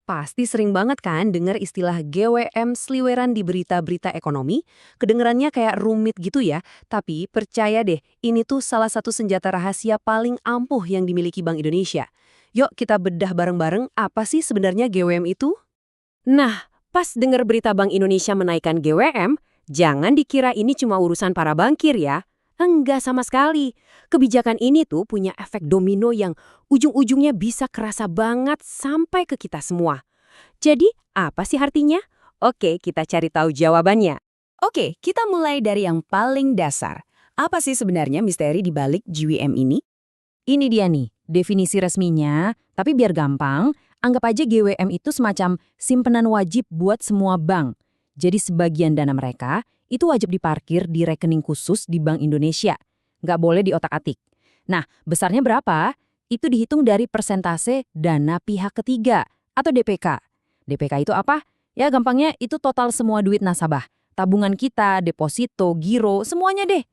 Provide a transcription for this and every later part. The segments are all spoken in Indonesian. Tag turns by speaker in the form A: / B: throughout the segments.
A: Pasti sering banget kan dengar istilah GWM seliweran di berita-berita ekonomi? Kedengerannya kayak rumit gitu ya, tapi percaya deh, ini tuh salah satu senjata rahasia paling ampuh yang dimiliki Bank Indonesia. Yuk kita bedah bareng-bareng apa sih sebenarnya GWM itu?
B: Nah, pas dengar berita Bank Indonesia menaikkan GWM, jangan dikira ini cuma urusan para bankir ya. Enggak sama sekali. Kebijakan ini tuh punya efek domino yang ujung-ujungnya bisa kerasa banget sampai ke kita semua. Jadi, apa sih artinya? Oke, kita cari tahu jawabannya. Oke, kita mulai dari yang paling dasar. Apa sih sebenarnya misteri di balik GWM ini? Ini dia nih, definisi resminya, tapi biar gampang, anggap aja GWM itu semacam simpenan wajib buat semua bank. Jadi sebagian dana mereka itu wajib diparkir di rekening khusus di Bank Indonesia. Nggak boleh diotak-atik. Nah, besarnya berapa? Itu dihitung dari persentase dana pihak ketiga atau DPK. DPK itu apa? Ya gampangnya itu total semua duit nasabah. Tabungan kita, deposito, giro, semuanya deh.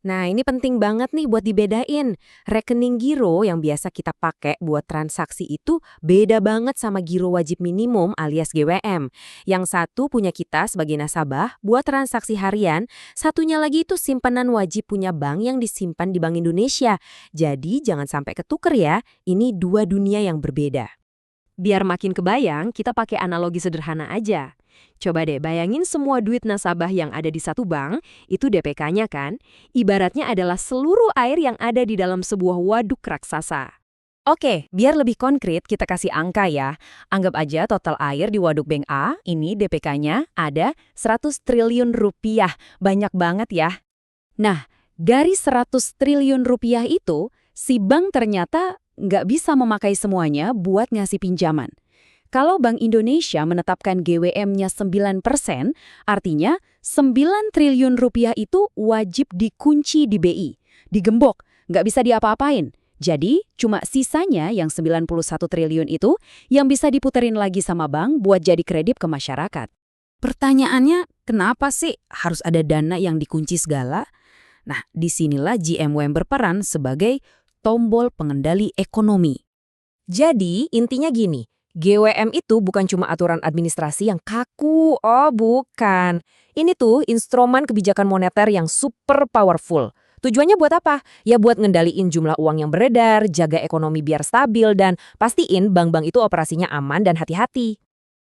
B: Nah, ini penting banget nih buat dibedain. Rekening giro yang biasa kita pakai buat transaksi itu beda banget sama giro wajib minimum alias GWM. Yang satu punya kita sebagai nasabah buat transaksi harian, satunya lagi itu simpanan wajib punya bank yang disimpan di Bank Indonesia. Jadi jangan sampai ketuker ya, ini dua dunia yang berbeda.
A: Biar makin kebayang, kita pakai analogi sederhana aja. Coba deh bayangin semua duit nasabah yang ada di satu bank, itu DPK-nya kan? Ibaratnya adalah seluruh air yang ada di dalam sebuah waduk raksasa.
B: Oke, biar lebih konkret kita kasih angka ya. Anggap aja total air di Waduk Bank A, ini DPK-nya ada 100 triliun rupiah. Banyak banget ya. Nah, dari 100 triliun rupiah itu, si bank ternyata nggak bisa memakai semuanya buat ngasih pinjaman. Kalau Bank Indonesia menetapkan GWM-nya 9%, artinya 9 triliun rupiah itu wajib dikunci di BI. Digembok, nggak bisa diapa-apain. Jadi, cuma sisanya yang 91 triliun itu yang bisa diputerin lagi sama bank buat jadi kredit ke masyarakat. Pertanyaannya, kenapa sih harus ada dana yang dikunci segala? Nah, disinilah GMWM berperan sebagai tombol pengendali ekonomi.
A: Jadi, intinya gini, GWM itu bukan cuma aturan administrasi yang kaku, bukan. Ini tuh instrumen kebijakan moneter yang super powerful. Tujuannya buat apa? Ya buat ngendaliin jumlah uang yang beredar, jaga ekonomi biar stabil, dan pastiin bank-bank itu operasinya aman dan hati-hati.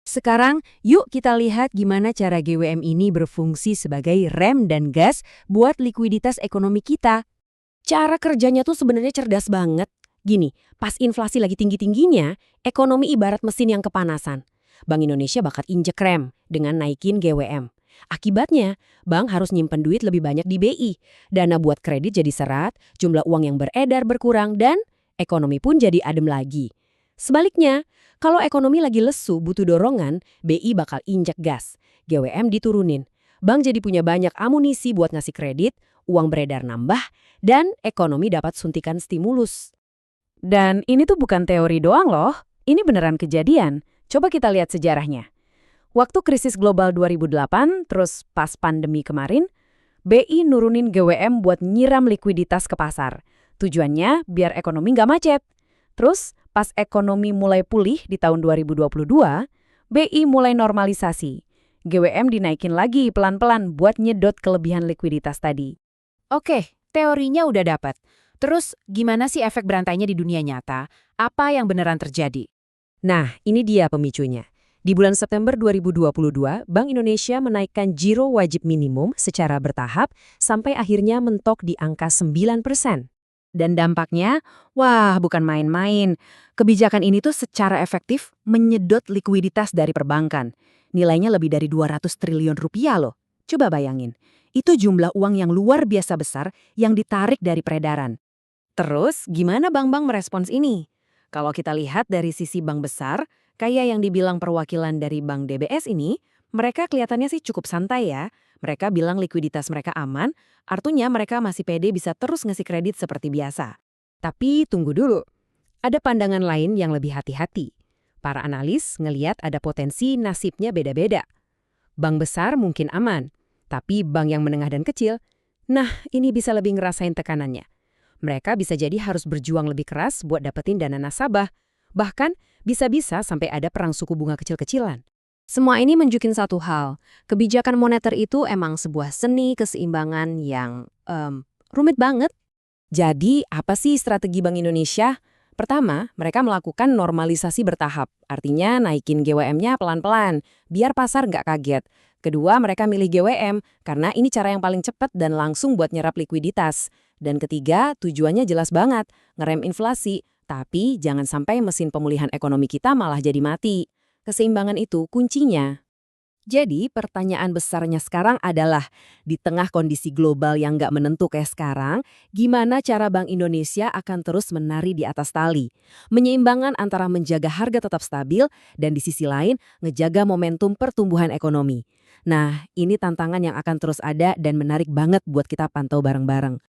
A: Sekarang, yuk kita lihat gimana cara GWM ini berfungsi sebagai rem dan gas buat likuiditas ekonomi kita.
B: Cara kerjanya tuh sebenarnya cerdas banget. Gini, pas inflasi lagi tinggi-tingginya, ekonomi ibarat mesin yang kepanasan. Bank Indonesia bakal injek rem dengan naikin GWM. Akibatnya, bank harus nyimpen duit lebih banyak di BI. Dana buat kredit jadi serat, jumlah uang yang beredar berkurang, dan ekonomi pun jadi adem lagi. Sebaliknya, kalau ekonomi lagi lesu butuh dorongan, BI bakal injek gas. GWM diturunin. Bank jadi punya banyak amunisi buat ngasih kredit, uang beredar nambah, dan ekonomi dapat suntikan stimulus. Dan ini tuh bukan teori doang loh, ini beneran kejadian. Coba kita lihat sejarahnya. Waktu krisis global 2008, terus pas pandemi kemarin, BI nurunin GWM buat nyiram likuiditas ke pasar. Tujuannya biar ekonomi nggak macet. Terus pas ekonomi mulai pulih di tahun 2022, BI mulai normalisasi. GWM dinaikin lagi pelan-pelan buat nyedot kelebihan likuiditas tadi.
A: Oke, teorinya udah dapat. Terus gimana sih efek berantainya di dunia nyata? Apa yang beneran terjadi? Nah, ini dia pemicunya. Di bulan September 2022, Bank Indonesia menaikkan giro wajib minimum secara bertahap sampai akhirnya mentok di angka 9%. Dan dampaknya, wah bukan main-main. Kebijakan ini tuh secara efektif menyedot likuiditas dari perbankan. Nilainya lebih dari 200 triliun rupiah loh. Coba bayangin, itu jumlah uang yang luar biasa besar yang ditarik dari peredaran. Terus, gimana bank-bank merespons ini? Kalau kita lihat dari sisi bank besar, kayak yang dibilang perwakilan dari Bank DBS ini, mereka kelihatannya sih cukup santai ya. Mereka bilang likuiditas mereka aman, artinya mereka masih pede bisa terus ngasih kredit seperti biasa. Tapi tunggu dulu, ada pandangan lain yang lebih hati-hati. Para analis ngeliat ada potensi nasibnya beda-beda. Bank besar mungkin aman, tapi bank yang menengah dan kecil, nah ini bisa lebih ngerasain tekanannya. Mereka bisa jadi harus berjuang lebih keras buat dapetin dana nasabah. Bahkan bisa-bisa sampai ada perang suku bunga kecil-kecilan.
B: Semua ini menunjukkan satu hal. Kebijakan moneter itu emang sebuah seni keseimbangan yang rumit banget.
A: Jadi, apa sih strategi Bank Indonesia? Pertama, mereka melakukan normalisasi bertahap, artinya naikin GWM-nya pelan-pelan, biar pasar nggak kaget. Kedua, mereka milih GWM, karena ini cara yang paling cepat dan langsung buat nyerap likuiditas. Dan ketiga, tujuannya jelas banget, ngerem inflasi, tapi jangan sampai mesin pemulihan ekonomi kita malah jadi mati. Keseimbangan itu kuncinya. Jadi, pertanyaan besarnya sekarang adalah, di tengah kondisi global yang nggak menentu kayak sekarang, gimana cara Bank Indonesia akan terus menari di atas tali? Menyeimbangkan antara menjaga harga tetap stabil dan di sisi lain, ngejaga momentum pertumbuhan ekonomi. Nah, ini tantangan yang akan terus ada dan menarik banget buat kita pantau bareng-bareng.